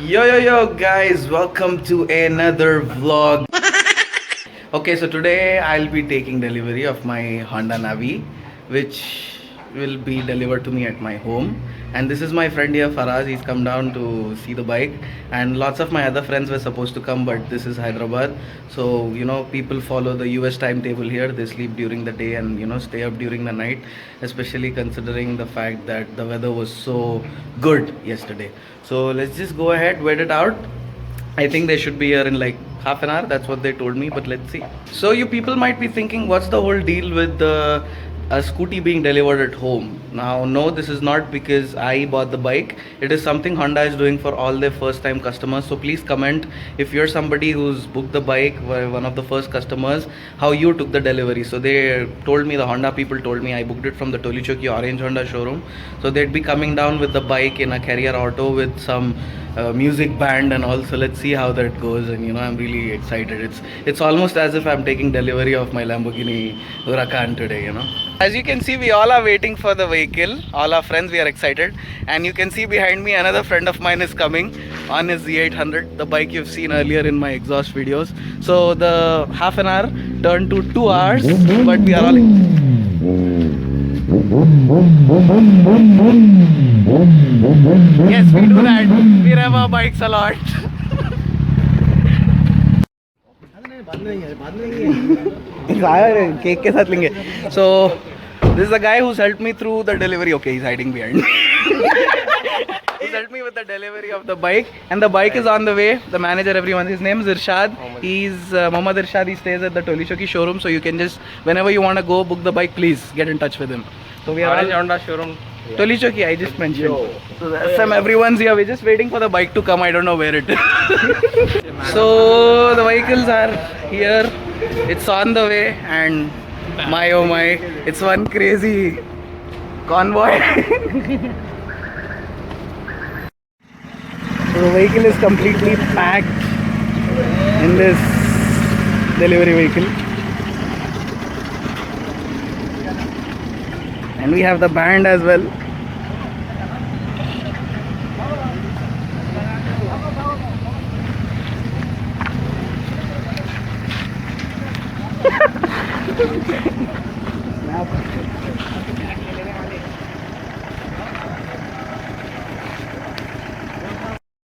Yo guys, welcome to another vlog. Okay, so today I'll be taking delivery of my Honda Navi, which will be delivered to me at my home. And this is my friend here, Faraz. He's come down to see the bike, and lots of my other friends were supposed to come, but this is Hyderabad. So, people follow the US timetable here. They sleep during the day and, stay up during the night, especially considering the fact that the weather was so good yesterday. So, let's just go ahead, wait it out. I think they should be here in like half an hour. That's what they told me, but let's see. So you people might be thinking, what's the whole deal with the a scooty being delivered at home? Now, no, this is not because I bought the bike. It is something Honda is doing for all their first-time customers. So please comment if you're somebody who's booked the bike, one of the first customers, how you took the delivery. So they told me, the Honda people told me, I booked it from the Tolichoki Orange Honda showroom. So they'd be coming down with the bike in a carrier auto with some music band and also let's see how that goes. And I'm really excited. It's almost as if I'm taking delivery of my Lamborghini Huracan today. As you can see, we all are waiting for the vehicle. All our friends, we are excited. And you can see behind me another friend of mine is coming on his Z800, the bike you've seen earlier in my exhaust videos. So the half an hour turned to 2 hours, but we are all yes, we do that. We rev our bikes a lot. Cake के साथ लेंगे. So this is the guy who's helped me through the delivery. Okay, he's hiding behind me. He's helped me with the delivery of the bike, and the bike is on the way. The manager, everyone, his name is Irshad. He's Mohammad Irshad. He stays at the Tolichoki showroom, so you can just, whenever you want to go book the bike, please get in touch with him. So we are Orange Honda showroom. Tolichoki, I just mentioned. So that's everyone's here. We're just waiting for the bike to come. I don't know where it is. So the vehicles are here. It's on the way, and my oh my, it's one crazy convoy. So the vehicle is completely packed in this delivery vehicle. And we have the band as well.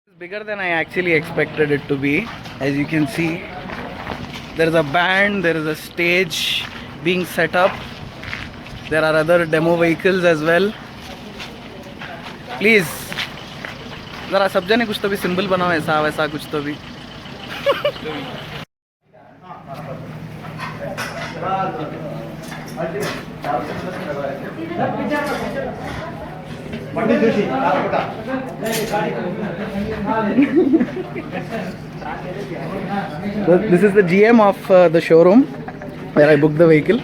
It's bigger than I actually expected it to be. As you can see, there is a band, there is a stage being set up. There are other demo vehicles as well. Please, जरा सब जने कुछ तो भी symbol बनाओ, ऐसा वैसा कुछ तो भी. So this is the GM of the showroom where I booked the vehicle.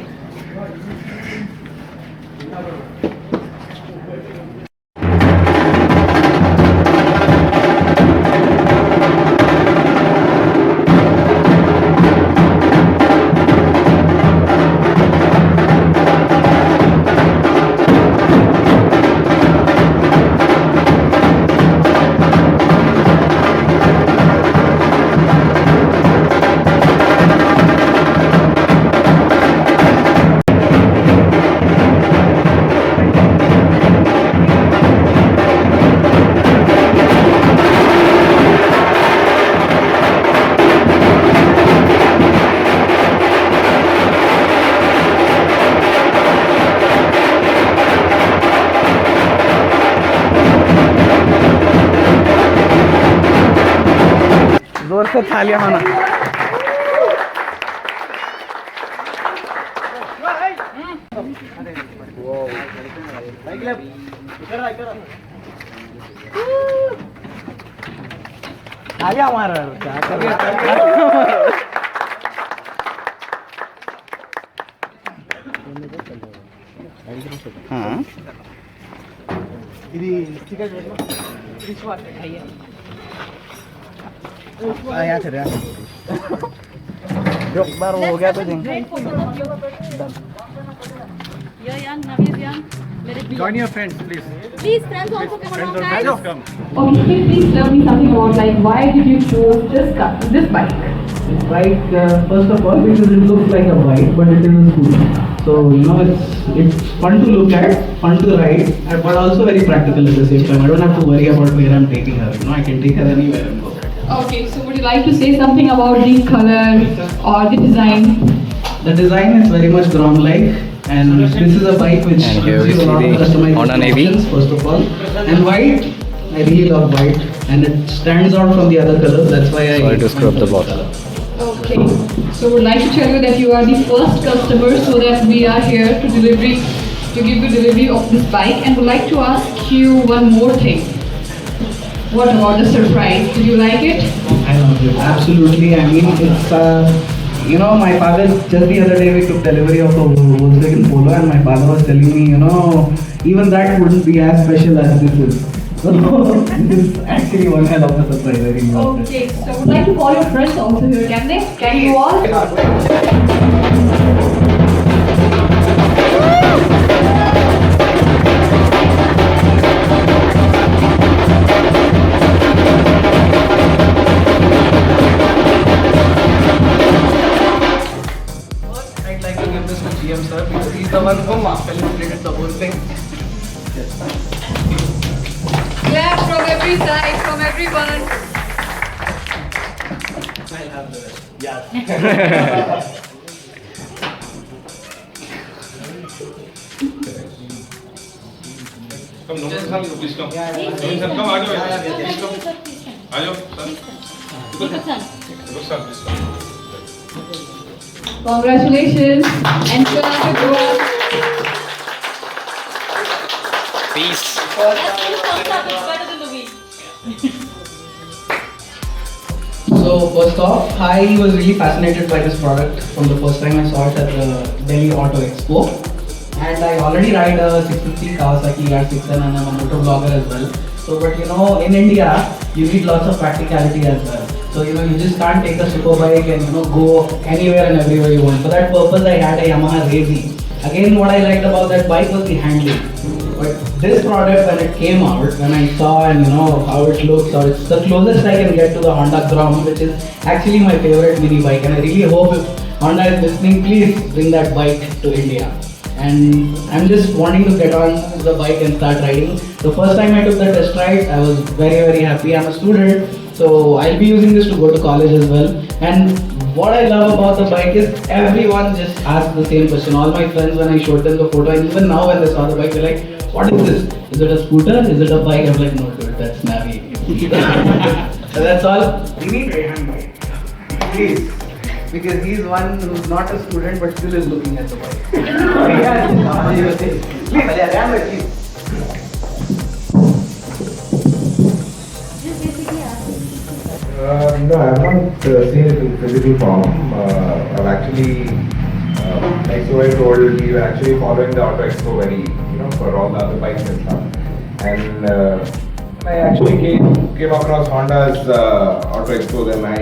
जोर से थालियां माना. थालियां मार क्या कर हाँ यहाँ से जो बार हो गया तो Ja, Jan, naar wie Jan? Let it be. Join your friends, please. Please, friends also come along, guys. Friends, come. Okay, can you please tell me something about like why did you choose this bike? This bike, first of all, because it looks like a bike, but it is a scooter. So it's fun to look at, fun to ride, but also very practical at the same time. I don't have to worry about where I'm taking her. I can take her anywhere and go. Okay, so would you like to say something about the color or the design? The design is very much Grom-like, and this is a bike which And here gives we you a lot see of the customization Honda Navy. options, first of all. And white, I really love white, and it stands out from the other colors. That's why I Sorry to scrub the white bottle. color. Okay, so would like to tell you that you are the first customer, so that we are here to give you delivery of this bike, and would like to ask you one more thing. What about the surprise? Did you like it? I love it. Absolutely. I mean, it's my father, just the other day we took delivery of a Volkswagen Polo, and my father was telling me, even that wouldn't be as special as this is. So this is actually one hell of a surprise. I really loved it. Okay, so would like to call your friends also here, can they? Can you all? I'd like to give this to GM sir because he's the one who facilitated the whole thing. Clap from every side, from everyone. I'll have the rest. Yeah. Come, no, sir, please come. Naveen sir, come, आ जाओ. Please come. आ जाओ, sir. Look, sir, please come. Congratulations. Enjoy the growth. Peace. So first off, I was really fascinated by this product from the first time I saw it at the Delhi Auto Expo. And I already ride a 650 Kawasaki R6 and I'm a motor vlogger as well. So, but in India, you need lots of practicality as well. So, you just can't take a super bike and, go anywhere and everywhere you want. For that purpose, I had a Yamaha Rezi. Again, what I liked about that bike was the handling. But this product, when it came out, when I saw and how it looks, or it's the closest I can get to the Honda Grom, which is actually my favorite mini bike. And I really hope if Honda is listening, please bring that bike to India. And I'm just wanting to get on the bike and start riding. The first time I took the test ride, I was very, very happy. I'm a student, so I'll be using this to go to college as well. And what I love about the bike is everyone just asks the same question. All my friends, when I showed them the photo, and even now when they saw the bike, they're like, what is this? Is it a scooter? Is it a bike? I'm like, no, dude, that's Navi. So that's all. We need Rehan bike. Please. Because he's one who's not a student but still is looking at the bike. Please, Rehan, please. No, I have not seen it in physical form. I've actually, like so I told, we were actually following the Auto Expo very, for all the other bikes and stuff. And I actually came across Honda's Auto Expo, then I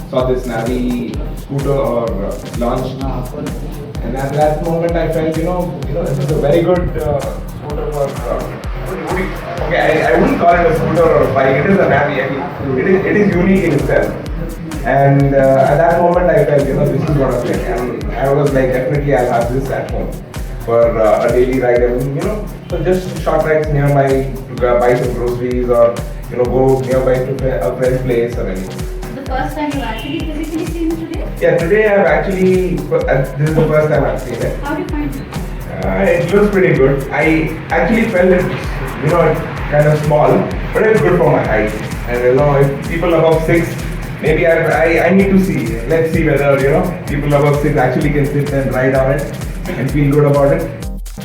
saw this Navi scooter launched. And at that moment I felt, this is a very good scooter for okay, I wouldn't call it a scooter or a bike, it is a Navi. It is unique in itself. And at that moment I felt, this is what I like. And I was like, definitely I'll have this at home for a daily ride. So just short rides nearby to buy some groceries or, go nearby to a friend's place or anything. The first time you actually physically seen it today? Yeah, today I've actually, this is the first time I've seen it. How do you find it? It looks pretty good. I actually felt it, kind of small, but it's good for my height. And if people above 6, maybe I need to see. Let's see whether people above 6 actually can sit and ride on it and feel good about it.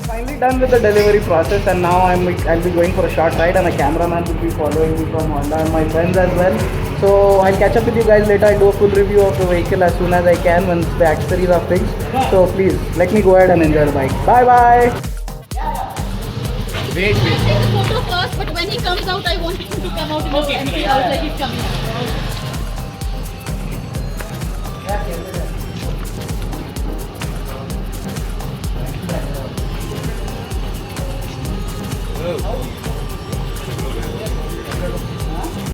Finally done with the delivery process, and now I'll be going for a short ride, and a cameraman will be following me from Honda and my friends as well. So I'll catch up with you guys later. I'll do a full review of the vehicle as soon as I can once the accessories are fixed. So please let me go ahead and enjoy the bike. Bye bye. Take the photo first, but when he comes out, I want him to come out in the empty house like he's coming out. Oh.